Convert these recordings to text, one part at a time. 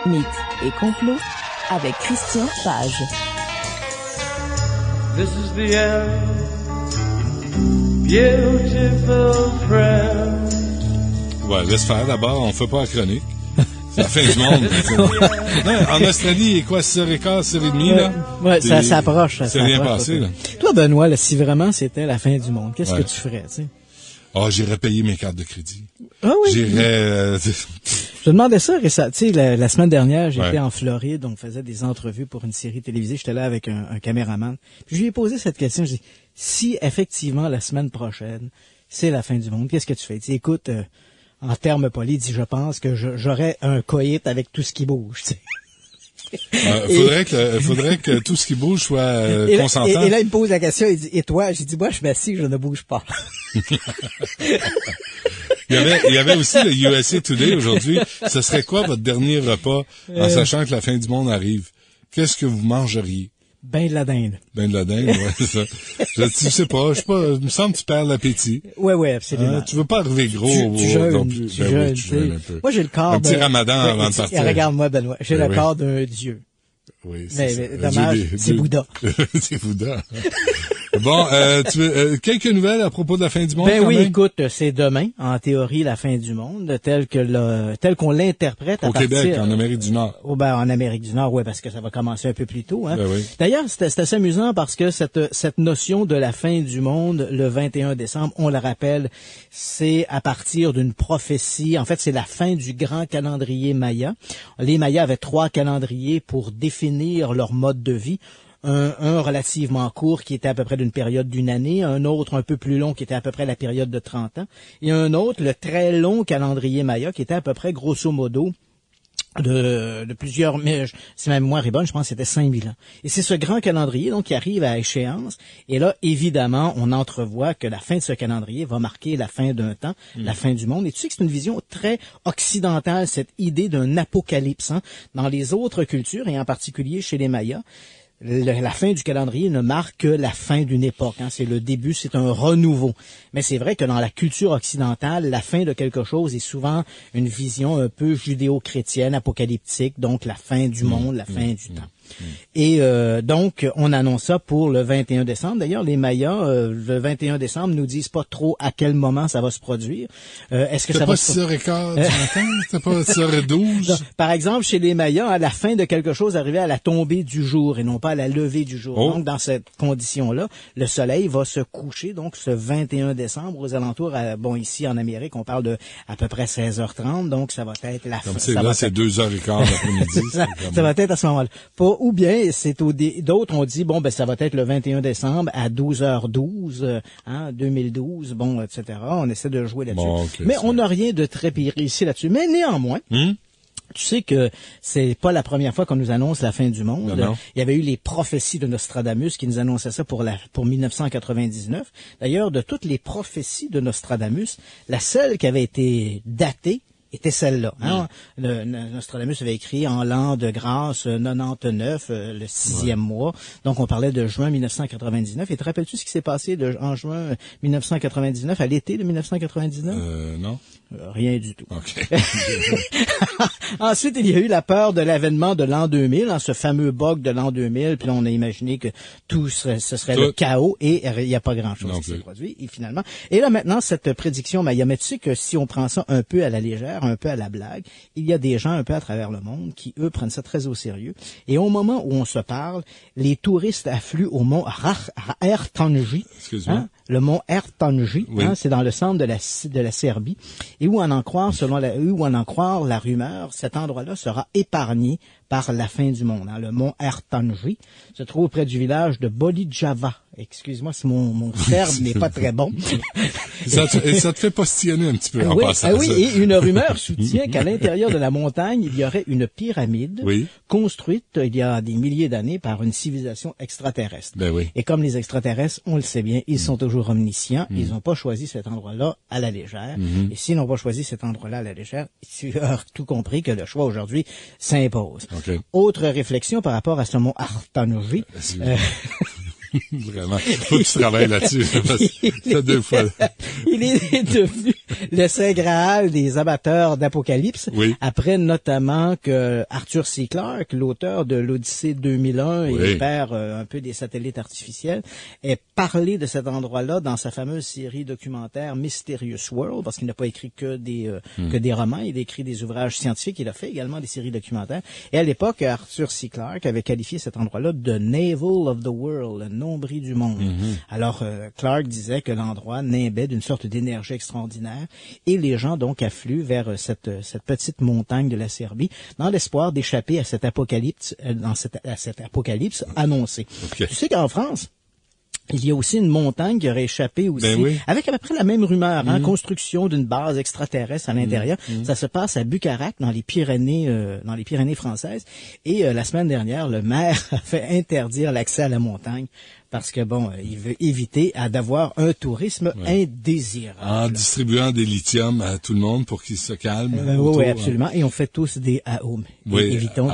Mythes et complots avec Christian Page. This is the end, beautiful friend. Ouais, laisse faire d'abord, on fait pas la chronique. C'est la fin du monde. Non, en Australie, il est quoi, 6h15, 6h30, là? Ouais, ça approche. C'est rien passé, là. Toi, Benoît, là, si vraiment c'était la fin du monde, qu'est-ce Ouais. que tu ferais, tu sais? Ah, j'irais payer mes cartes de crédit. Ah oui. J'irais... Je te demandais ça, tu sais, la semaine dernière, j'étais Ouais. en Floride, on faisait des entrevues pour une série télévisée, j'étais là avec un caméraman. Puis je lui ai posé cette question, je dis, si effectivement la semaine prochaine, c'est la fin du monde, qu'est-ce que tu fais? Il dit, écoute, en termes polis, il dit, je pense que j'aurais un coït avec tout ce qui bouge, tu sais. Faudrait que tout ce qui bouge soit consentant. Et là, il me pose la question, il dit, et toi? J'ai dit, moi, je m'assis, je ne bouge pas. Il y avait aussi le USA Today aujourd'hui. Ce serait quoi votre dernier repas en sachant que la fin du monde arrive? Qu'est-ce que vous mangeriez? Ben de la dinde. Ben de la dinde, ouais, c'est ça. Je sais pas, il me semble que tu perds l'appétit. Ouais, absolument. Tu veux pas arriver gros Tu jeûnes, non plus. tu Ben jeûnes, oui, tu jeûnes un peu. Moi, j'ai le corps un petit ramadan avant de partir. Regarde-moi, Benoît, j'ai Ben le oui. corps d'un dieu. Oui, c'est Mais ça. dommage, c'est Bouddha. C'est Bouddha. Bon, quelques nouvelles à propos de la fin du monde, Ben quand oui, même? écoute, c'est demain, en théorie, la fin du monde, tel qu'on l'interprète Au Québec, en Amérique du Nord. En Amérique du Nord, ouais, parce que ça va commencer un peu plus tôt, hein. Ben oui. D'ailleurs, c'est assez amusant parce que cette notion de la fin du monde, le 21 décembre, on le rappelle, c'est à partir d'une prophétie. En fait, c'est la fin du grand calendrier Maya. Les Mayas avaient 3 calendriers pour définir leur mode de vie. Un relativement court qui était à peu près d'une période d'une année, un autre un peu plus long qui était à peu près la période de 30 ans, et un autre, le très long calendrier Maya, qui était à peu près grosso modo de plusieurs, mais si ma mémoire est bonne, je pense que c'était 5000 ans. Et c'est ce grand calendrier donc qui arrive à échéance. Et là, évidemment, on entrevoit que la fin de ce calendrier va marquer la fin d'un temps, la fin du monde. Et tu sais que c'est une vision très occidentale, cette idée d'un apocalypse. Hein. Dans les autres cultures, et en particulier chez les Mayas, la fin du calendrier ne marque que la fin d'une époque. Hein. C'est le début, c'est un renouveau. Mais c'est vrai que dans la culture occidentale, la fin de quelque chose est souvent une vision un peu judéo-chrétienne, apocalyptique, donc la fin du monde, la fin du temps. Et donc, on annonce ça pour le 21 décembre. D'ailleurs, les Mayas, le 21 décembre, nous disent pas trop à quel moment ça va se produire. Est-ce que ça va se produire? C'était pas 6h15 du matin? C'était pas 6h12? Par exemple, chez les Mayas, à la fin de quelque chose arrivait à la tombée du jour et non pas à la levée du jour. Oh. Donc, dans cette condition-là, le soleil va se coucher, donc, ce 21 décembre aux alentours, ici en Amérique, on parle de à peu près 16h30, donc ça va être la fin. Comme c'est là, c'est 2h15 l'après-midi. Ça va être à ce moment-là. Ou bien, d'autres ont dit, ça va être le 21 décembre à 12h12, 2012, etc. On essaie de jouer là-dessus. Bon, okay, mais on n'a rien de très pire ici là-dessus. Mais néanmoins, tu sais que c'est pas la première fois qu'on nous annonce la fin du monde. Non. Il y avait eu les prophéties de Nostradamus qui nous annonçaient ça pour 1999. D'ailleurs, de toutes les prophéties de Nostradamus, la seule qui avait été datée était celle-là. Hein? Nostradamus avait écrit en l'an de grâce 99, le 6e mois. Donc, on parlait de juin 1999. Et te rappelles-tu ce qui s'est passé en juin 1999, à l'été de 1999? Non. Rien du tout. OK. Ensuite, il y a eu la peur de l'avènement de l'an 2000, ce fameux bug de l'an 2000. Puis là, on a imaginé que ce serait le chaos et il n'y a pas grand-chose qui s'est produit. Et finalement, et là maintenant, cette prédiction Maya, mais tu sais que si on prend ça un peu à la légère, un peu à la blague, il y a des gens un peu à travers le monde qui, eux, prennent ça très au sérieux. Et au moment où on se parle, les touristes affluent au mont Ertanji. Excuse-moi. Le mont Ertanji, oui. C'est dans le centre de la Serbie. Et où en croire la rumeur, cet endroit-là sera épargné par la fin du monde. Le mont Ertanji se trouve près du village de Bolijava. Excuse-moi si mon serbe n'est pas très bon. Ça te fait postillonner un petit peu en passant. Oui, et une rumeur soutient qu'à l'intérieur de la montagne, il y aurait une pyramide construite il y a des milliers d'années par une civilisation extraterrestre. Ben oui. Et comme les extraterrestres, on le sait bien, ils sont toujours omniscients. Ils n'ont pas choisi cet endroit-là à la légère. Et s'ils n'ont pas choisi cet endroit-là à la légère, tu as tout compris que le choix aujourd'hui s'impose. Okay. Autre réflexion par rapport à ce mont Ertanji. Vraiment. Faut que tu travailles là-dessus. Ça 2 fois. Il est devenu le Saint Graal des amateurs d'Apocalypse. Oui. Après notamment que Arthur C. Clarke, l'auteur de l'Odyssée 2001 et père un peu des satellites artificiels, ait parlé de cet endroit-là dans sa fameuse série documentaire Mysterious World, parce qu'il n'a pas écrit que des romans, il a écrit des ouvrages scientifiques, il a fait également des séries documentaires. Et à l'époque, Arthur C. Clarke avait qualifié cet endroit-là de Navel of the World, le nombril du monde. Alors, Clarke disait que l'endroit nimbait d'une sorte d'énergie extraordinaire et les gens donc affluent vers cette petite montagne de la Serbie dans l'espoir d'échapper à cet apocalypse, à cet apocalypse annoncé. Okay. Tu sais qu'en France, il y a aussi une montagne qui aurait échappé aussi, avec à peu près la même rumeur, construction d'une base extraterrestre à l'intérieur. Ça se passe à Bucarac, dans les Pyrénées françaises. Et la semaine dernière, le maire a fait interdire l'accès à la montagne parce que, il veut éviter d'avoir un tourisme indésirable. En distribuant des lithiums à tout le monde pour qu'ils se calment. Oui, absolument. Et on fait tous des AOM. Évitons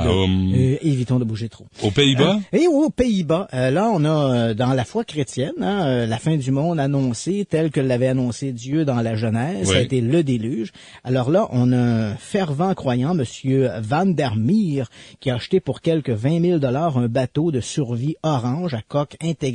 de bouger trop. Aux Pays-Bas? Et aux Pays-Bas. Là, on a, dans la foi chrétienne, la fin du monde annoncée telle que l'avait annoncé Dieu dans la Genèse. Ça a été le déluge. Alors là, on a un fervent croyant, Monsieur Van der Meer, qui a acheté pour quelques 20 000 $ un bateau de survie orange à coque intégrale,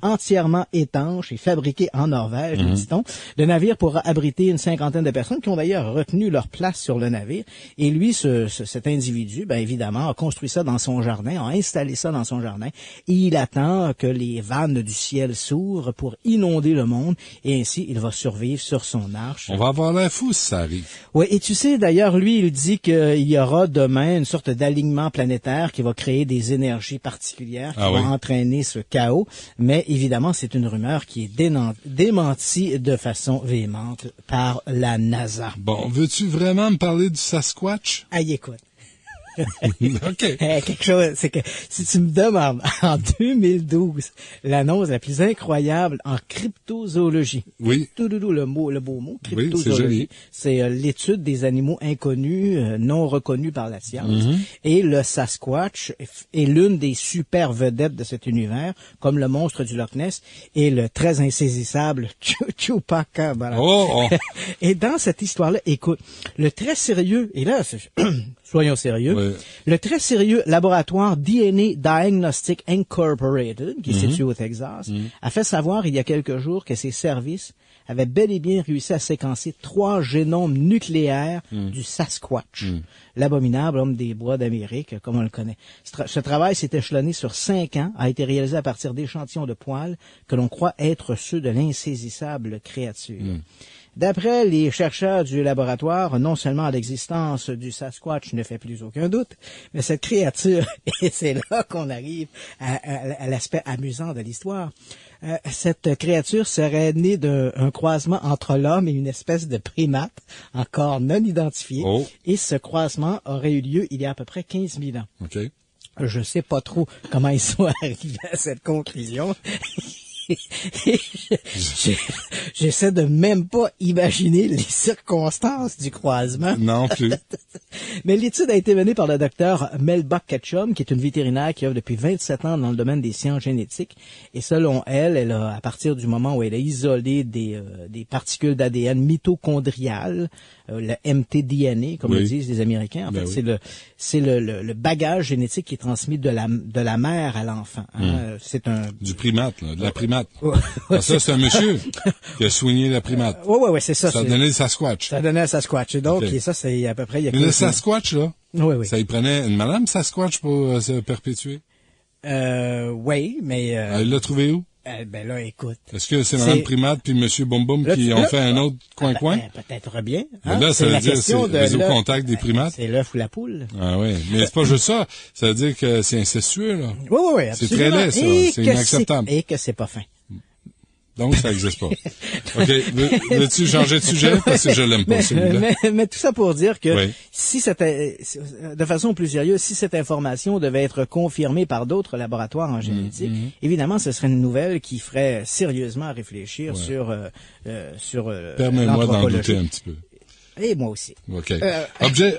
entièrement étanche et fabriqué en Norvège, dit-on. Le navire pourra abriter une 50aine de personnes qui ont d'ailleurs retenu leur place sur le navire. Et lui, cet individu, évidemment, a construit ça dans son jardin, a installé ça dans son jardin. Et il attend que les vannes du ciel s'ouvrent pour inonder le monde. Et ainsi, il va survivre sur son arche. On va avoir l'air fou si ça arrive. Oui, et tu sais, d'ailleurs, lui, il dit qu'il y aura demain une sorte d'alignement planétaire qui va créer des énergies particulières qui vont entraîner ce chaos. Mais évidemment, c'est une rumeur qui est démentie de façon véhémente par la NASA. Bon, veux-tu vraiment me parler du Sasquatch? Aïe, écoute. OK. Quelque chose, c'est que si tu me demandes en 2012 l'annonce la plus incroyable en cryptozoologie. Oui. Le beau mot, cryptozoologie. C'est l'étude des animaux inconnus, non reconnus par la science. Et le Sasquatch est l'une des super vedettes de cet univers, comme le monstre du Loch Ness et le très insaisissable Chupacabra. Et dans cette histoire-là, écoute, le très sérieux, et là, soyons sérieux. Oui. Le très sérieux laboratoire DNA Diagnostic Incorporated, qui est situé au Texas, a fait savoir il y a quelques jours que ses services avaient bel et bien réussi à séquencer 3 génomes nucléaires du Sasquatch, l'abominable homme des bois d'Amérique, comme on le connaît. Ce travail s'est échelonné sur 5 ans, a été réalisé à partir d'échantillons de poils que l'on croit être ceux de l'insaisissable créature. D'après les chercheurs du laboratoire, non seulement l'existence du Sasquatch ne fait plus aucun doute, mais cette créature, et c'est là qu'on arrive à l'aspect amusant de l'histoire, cette créature serait née d'un croisement entre l'homme et une espèce de primate encore non identifiée, et ce croisement aurait eu lieu il y a à peu près 15 000 ans. Okay. Je sais pas trop comment ils sont arrivés à cette conclusion. J'essaie de même pas imaginer les circonstances du croisement. Non plus. Mais l'étude a été menée par le docteur Melba Ketchum, qui est une vétérinaire qui œuvre depuis 27 ans dans le domaine des sciences génétiques. Et selon elle a, à partir du moment où elle a isolé des particules d'ADN mitochondriales, le mtDNA, comme le disent les Américains, en fait, c'est le bagage génétique qui est transmis de la mère à l'enfant. C'est du primate, là, de la primate. Ça, c'est un monsieur qui a soigné la primate. Oui, c'est ça. Ça a donné le Sasquatch. Ça a donné le Sasquatch. Et donc, et ça, c'est à peu près... Mais le Sasquatch, là, ça y prenait une madame Sasquatch pour se perpétuer? Oui, mais... Elle l'a trouvé où? Ben là, écoute. Est-ce que c'est Mme Primate puis M. Boum Boum qui ont fait un autre coin-coin? Peut-être bien. Hein? Là, ça veut dire c'est le réseau contact des primates. C'est l'œuf ou la poule. Ah oui, mais c'est pas juste ça. Ça veut dire que c'est incestueux, là. Oui, absolument. C'est très laid, ça. C'est inacceptable. Et que c'est pas fin. Donc, ça n'existe pas. OK. Veux-tu changer de sujet? Parce que je l'aime pas, celui-là. Mais tout ça pour dire que si de façon plus sérieuse, si cette information devait être confirmée par d'autres laboratoires en génétique, évidemment, ce serait une nouvelle qui ferait sérieusement réfléchir sur Permets-moi d'en douter un petit peu. Et moi aussi. OK.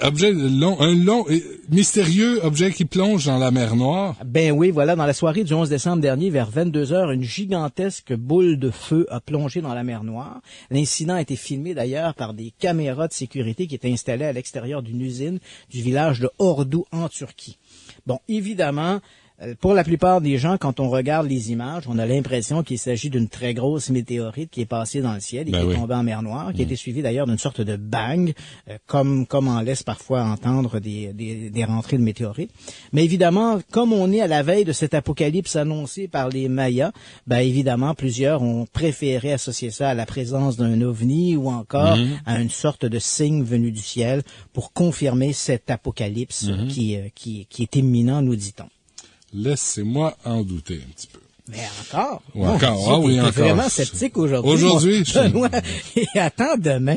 Objet long, un long, mystérieux objet qui plonge dans la mer Noire. Ben oui, voilà, dans la soirée du 11 décembre dernier, vers 22h, une gigantesque boule de feu a plongé dans la mer Noire. L'incident a été filmé d'ailleurs par des caméras de sécurité qui étaient installées à l'extérieur d'une usine du village de Ordu en Turquie. Bon, évidemment, pour la plupart des gens, quand on regarde les images, on a l'impression qu'il s'agit d'une très grosse météorite qui est passée dans le ciel et qui est tombée en mer Noire, qui a été suivie d'ailleurs d'une sorte de bang, comme on laisse parfois entendre des rentrées de météorites. Mais évidemment, comme on est à la veille de cet apocalypse annoncé par les Mayas, ben évidemment, plusieurs ont préféré associer ça à la présence d'un ovni ou encore à une sorte de signe venu du ciel pour confirmer cet apocalypse qui est imminent, nous dit-on. Laissez-moi en douter un petit peu. Mais encore? Ou encore, oui, encore. Vraiment sceptique aujourd'hui. Aujourd'hui, et attends demain.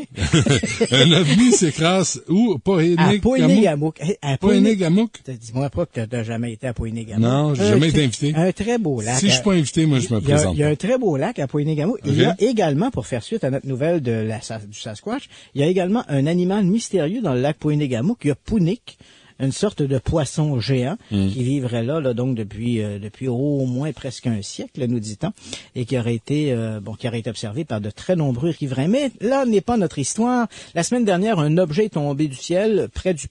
Un ovni s'écrase où? À Poinégamouk. Poinégamouk? Dis-moi pas que t'as jamais été à Poinégamouk. Non, j'ai jamais été invité. Un très beau lac. Si je suis pas invité, moi, je me présente. Il y a un très beau lac à Poinégamouk. Okay. Il y a également, pour faire suite à notre nouvelle du Sasquatch, il y a également un animal mystérieux dans le lac Poinégamouk. Il y a Pounik, une sorte de poisson géant qui vivrait là donc depuis au moins presque un siècle, nous dit-on, et qui aurait été observé par de très nombreux riverains. Mais là n'est pas notre histoire. La semaine dernière, un objet est tombé du ciel près du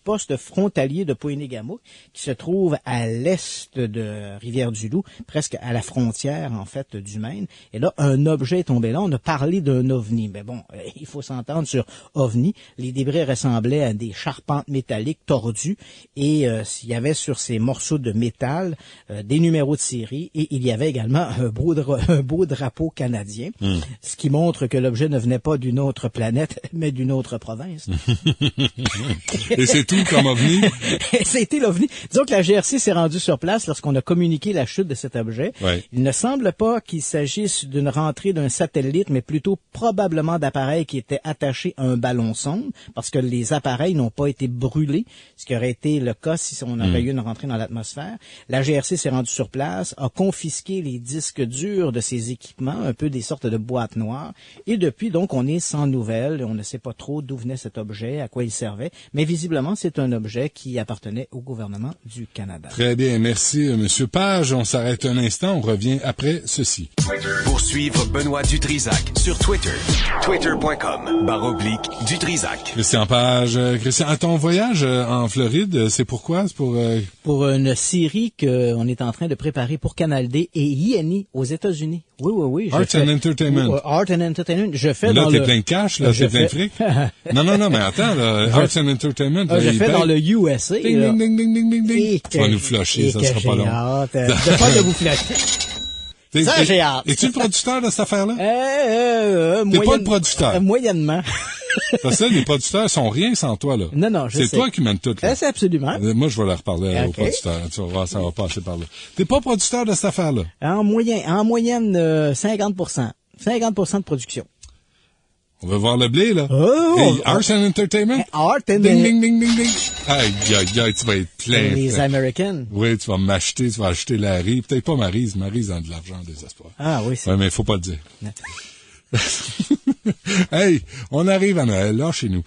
poste frontalier de Poinégamouk, qui se trouve à l'est de Rivière-du-Loup, presque à la frontière en fait du Maine. Et là, un objet est tombé là. On a parlé d'un ovni, mais bon, il faut s'entendre sur ovni. Les débris ressemblaient à des charpentes métalliques tordues, et il y avait sur ces morceaux de métal des numéros de série, et il y avait également un beau drapeau canadien, ce qui montre que l'objet ne venait pas d'une autre planète, mais d'une autre province. Et c'est tout comme ovni? C'était l'ovni. Disons que la GRC s'est rendue sur place lorsqu'on a communiqué la chute de cet objet. Ouais. Il ne semble pas qu'il s'agisse d'une rentrée d'un satellite, mais plutôt probablement d'appareils qui étaient attachés à un ballon sonde, parce que les appareils n'ont pas été brûlés, ce qui aurait été le cas si on avait eu une rentrée dans l'atmosphère. La GRC s'est rendue sur place, a confisqué les disques durs de ces équipements, un peu des sortes de boîtes noires, et depuis, donc, on est sans nouvelles. On ne sait pas trop d'où venait cet objet, à quoi il servait, mais visiblement, c'est un objet qui appartenait au gouvernement du Canada. Très bien, merci, Monsieur Page. On s'arrête un instant, on revient après ceci. Pour suivre Benoît Dutrisac sur Twitter, twitter.com/Dutrisac. Christian Page. Christian, à ton voyage en Floride, c'est pourquoi? C'est pour une série qu'on est en train de préparer pour Canal D et INI aux États-Unis. Oui. Arts and Entertainment. Art and Entertainment. Je fais là, dans t'es plein de cash, là, t'es plein de fric. Non, mais attends, là, Arts and Entertainment. Je fais dans le USA. Ding, ding, ding, ding, ding, ding, ding. Tu vas nous flusher, ça sera pas long. Hâte de pas de vous flusher. Ça, j'ai hâte. Es-tu le producteur de cette affaire-là? T'es pas le producteur. Moyennement. Parce que les producteurs sont rien sans toi, là. Non, je sais. C'est toi qui mènes tout, là. C'est absolument. Moi, je vais leur parler au producteur. Tu vas voir, ça va passer par là. T'es pas producteur de cette affaire-là? En moyenne, 50%. 50% de production. On va voir le blé, là. Oh! Arts and Entertainment? Art and... Ding, ding, ding, ding, ding. Aïe, tu vas être plein. Les Américaines. Oui, tu vas m'acheter, tu vas acheter Larry. Peut-être pas Maryse. Maryse a de l'argent, désespoir. Ah oui, c'est... Ouais, mais il faut pas le dire. Hey, on arrive à Noël, là, chez nous.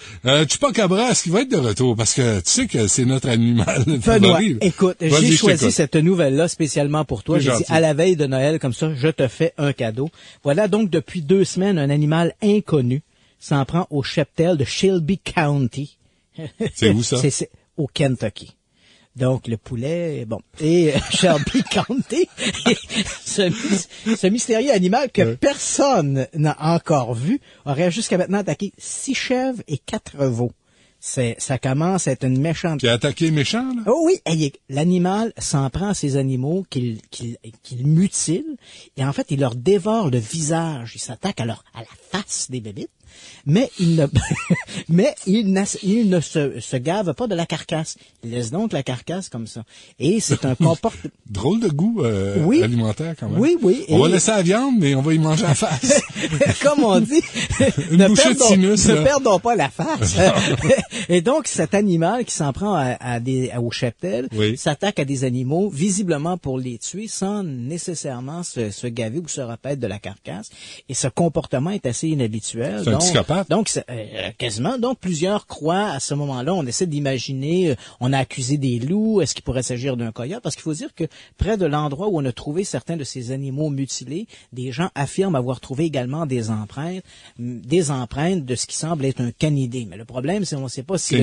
Chupacabra, est-ce qu'il va être de retour? Parce que tu sais que c'est notre animal favori. Écoute, j'ai choisi cette nouvelle-là spécialement pour toi. J'ai dit, à la veille de Noël, comme ça, je te fais un cadeau. Voilà donc depuis 2 semaines, un animal inconnu s'en prend au cheptel de Shelby County. C'est où ça? C'est au Kentucky. Donc, le poulet, bon. Et Shelby County, ce mystérieux animal que personne n'a encore vu, aurait jusqu'à maintenant attaqué 6 chèvres et 4 veaux. Ça commence à être une méchante... Qui a attaqué méchant, là? Oh oui, l'animal s'en prend à ces animaux qu'il mutile, et en fait, il leur dévore le visage. Il s'attaque à la face des bébites. Mais il ne se gave pas de la carcasse. Il laisse donc la carcasse comme ça. Et c'est un comportement... Drôle de goût alimentaire, quand même. Oui. On va laisser la viande, mais on va y manger la face. Comme on dit, ne perdons pas la face. Et donc, cet animal qui s'en prend au cheptel s'attaque à des animaux, visiblement pour les tuer, sans nécessairement se gaver ou se repaître de la carcasse. Et ce comportement est assez inhabituel. C'est un psychopathe. Donc, quasiment. Donc, plusieurs croient à ce moment-là, on essaie d'imaginer, on a accusé des loups, est-ce qu'il pourrait s'agir d'un coyote? Parce qu'il faut dire que près de l'endroit où on a trouvé certains de ces animaux mutilés, des gens affirment avoir trouvé également des empreintes de ce qui semble être un canidé. Mais le problème, c'est qu'on ne sait pas si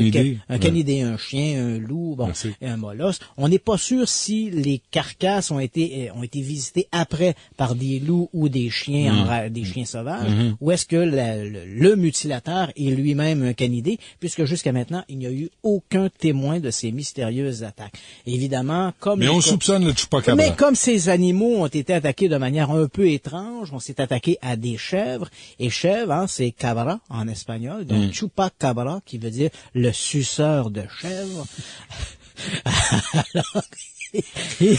un canidé, un chien, un loup, et un molosse. On n'est pas sûr si les carcasses ont été visitées après par des loups ou des chiens, des chiens sauvages, ou est-ce que le mutilateur est lui-même un canidé, puisque jusqu'à maintenant, il n'y a eu aucun témoin de ces mystérieuses attaques. Évidemment, mais on soupçonne le chupacabra. Mais comme ces animaux ont été attaqués de manière un peu étrange, on s'est attaqué à des chèvres, et chèvre, c'est cabra en espagnol, donc chupacabra, qui veut dire le suceur de chèvre. Alors,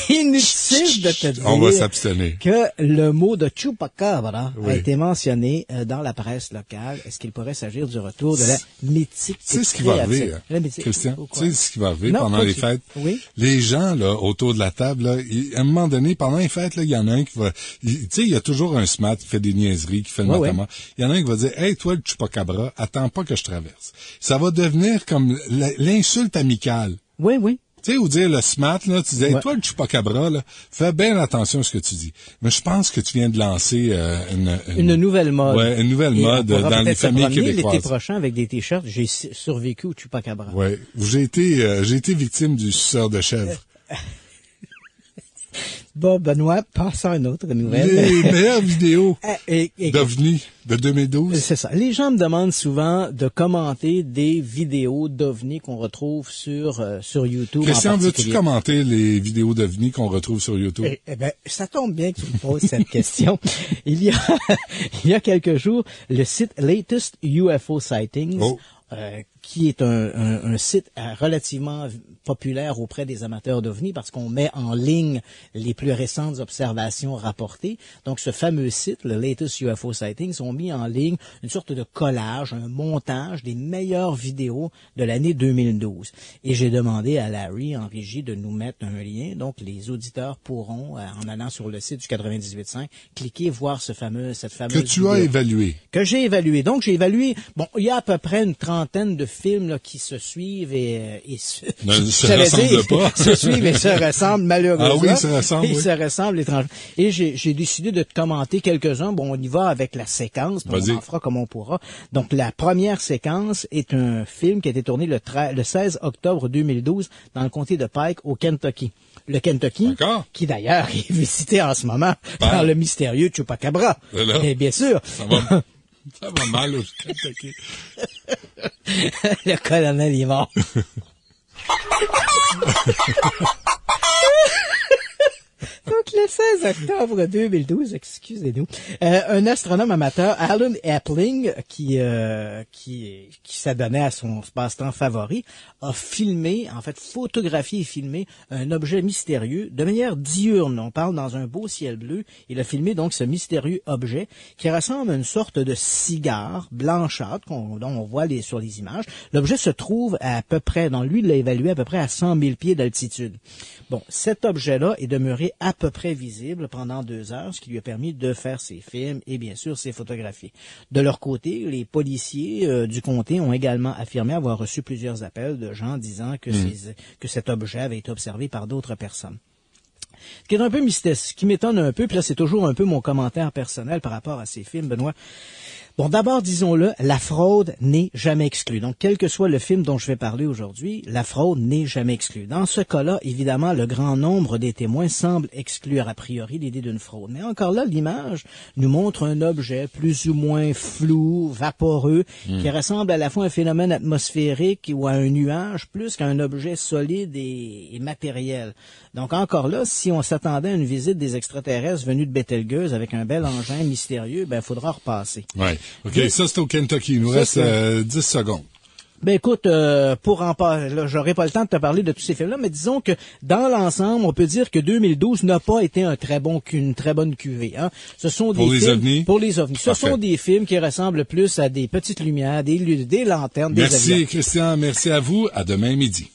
inutile de te dire on va s'abstenir. Que le mot de chupacabra a été mentionné dans la presse locale. Est-ce qu'il pourrait s'agir du retour de la mythique C'est ce qui va arriver, Christian. Tu sais ce qui va arriver pendant les fêtes? Oui. Les gens là autour de la table, là, à un moment donné, pendant les fêtes, il y en a un qui va... Tu sais, il y a toujours un smart qui fait des niaiseries, qui fait le matamor. Il y en a un qui va dire « Hey, toi, le chupacabra, attends pas que je traverse. » Ça va devenir comme l'insulte amicale. Oui, oui. Tu sais, ou dire le smart, là, tu disais, toi, le chupacabra, là, fais bien attention à ce que tu dis. Mais je pense que tu viens de lancer une nouvelle mode. Ouais, une nouvelle mode dans les familles québécoises. L'été prochain, avec des t-shirts, j'ai survécu au chupacabra. Ouais, j'ai été victime du suceur de chèvre. Bon, Benoît, passons à une autre nouvelle. Les meilleures vidéos d'OVNI de 2012. C'est ça. Les gens me demandent souvent de commenter des vidéos d'OVNI qu'on retrouve sur YouTube. Christian, veux-tu commenter les vidéos d'OVNI qu'on retrouve sur YouTube? Eh ben, ça tombe bien que tu me poses cette question. Il y a quelques jours, le site Latest UFO Sightings, qui est un site relativement populaire auprès des amateurs d'OVNI parce qu'on met en ligne les plus récentes observations rapportées. Donc, ce fameux site, le Latest UFO Sightings, ont mis en ligne une sorte de collage, un montage des meilleures vidéos de l'année 2012. Et j'ai demandé à Larry, en régie, de nous mettre un lien. Donc, les auditeurs pourront, en allant sur le site du 98.5, cliquer, voir cette fameuse que tu as évalué. Que j'ai évalué. Donc, j'ai évalué, il y a à peu près une trentaine de films là, qui se suivent et se suivent et se ressemblent malheureusement. Ah oui, ils se ressemblent. Ils se ressemblent étrangement. Et j'ai décidé de te commenter quelques-uns. Bon, on y va avec la séquence. On en fera comme on pourra. Donc, la première séquence est un film qui a été tourné le 16 octobre 2012 dans le comté de Pike, au Kentucky. Le Kentucky, qui d'ailleurs est visité en ce moment par le mystérieux Chupacabra. Et bien sûr. Ça va mal au Kentucky. Le colonel est mort. Donc, le 16 octobre 2012, excusez-nous, un astronome amateur, Alan Epling, qui s'adonnait à son passe-temps favori, a filmé, en fait, photographié et filmé un objet mystérieux de manière diurne. On parle dans un beau ciel bleu. Il a filmé donc ce mystérieux objet qui ressemble à une sorte de cigare blanchâtre dont on voit sur les images. L'objet se trouve à peu près, lui, il l'a évalué à peu près à 100 000 pieds d'altitude. Bon, cet objet-là est demeuré à peu près visible pendant 2 heures, ce qui lui a permis de faire ses films et bien sûr ses photographies. De leur côté, les policiers du comté ont également affirmé avoir reçu plusieurs appels de gens disant que cet objet avait été observé par d'autres personnes. Ce qui est un peu mystérieux, ce qui m'étonne un peu, puis là c'est toujours un peu mon commentaire personnel par rapport à ces films, Benoît. Bon, d'abord, disons-le, la fraude n'est jamais exclue. Donc, quel que soit le film dont je vais parler aujourd'hui, la fraude n'est jamais exclue. Dans ce cas-là, évidemment, le grand nombre des témoins semble exclure a priori l'idée d'une fraude. Mais encore là, l'image nous montre un objet plus ou moins flou, vaporeux, qui ressemble à la fois à un phénomène atmosphérique ou à un nuage, plus qu'à un objet solide et matériel. Donc, encore là, si on s'attendait à une visite des extraterrestres venus de Bételgeuse avec un bel engin mystérieux, il faudra repasser. Ouais. OK, ça c'est au Kentucky. Il nous reste 10 secondes. Ben écoute, j'aurai pas le temps de te parler de tous ces films-là, mais disons que dans l'ensemble, on peut dire que 2012 n'a pas été une très bonne cuvée. Hein. Ce sont des films pour les ovnis. Ce sont des films qui ressemblent plus à des petites lumières, des lanternes, des avions. Merci Christian, merci à vous. À demain midi.